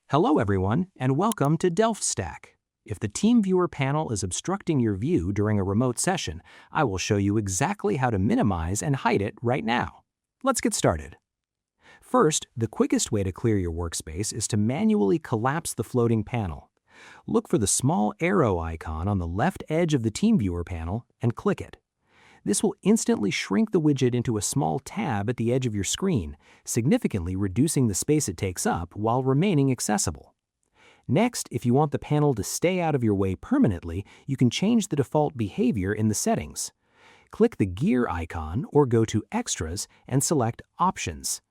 Hello everyone, and welcome to DelphStack. If the TeamViewer panel is obstructing your view during a remote session, I will show you exactly how to minimize and hide it right now. Let's get started. First, the quickest way to clear your workspace is to manually collapse the floating panel. Look for the small arrow icon on the left edge of the TeamViewer panel and click it. This will instantly shrink the widget into a small tab at the edge of your screen, significantly reducing the space it takes up while remaining accessible. Next, if you want the panel to stay out of your way permanently, you can change the default behavior in the settings. Click the gear icon or go to Extras and select Options.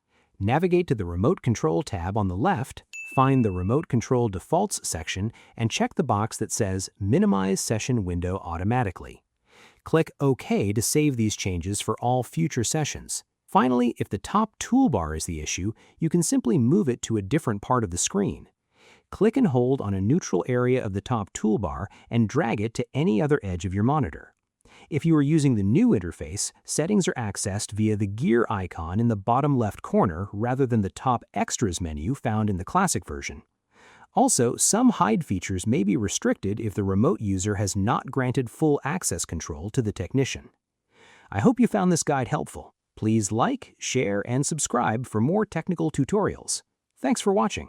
Navigate to the Remote Control tab on the left, find the Remote Control Defaults section, and check the box that says Minimize Session Window Automatically. Click OK to save these changes for all future sessions. Finally, if the top toolbar is the issue, you can simply move it to a different part of the screen. Click and hold on a neutral area of the top toolbar and drag it to any other edge of your monitor. If you are using the new interface, settings are accessed via the gear icon in the bottom left corner rather than the top Extras menu found in the classic version. Also, some hide features may be restricted if the remote user has not granted full access control to the technician. I hope you found this guide helpful. Please like, share, and subscribe for more technical tutorials. Thanks for watching.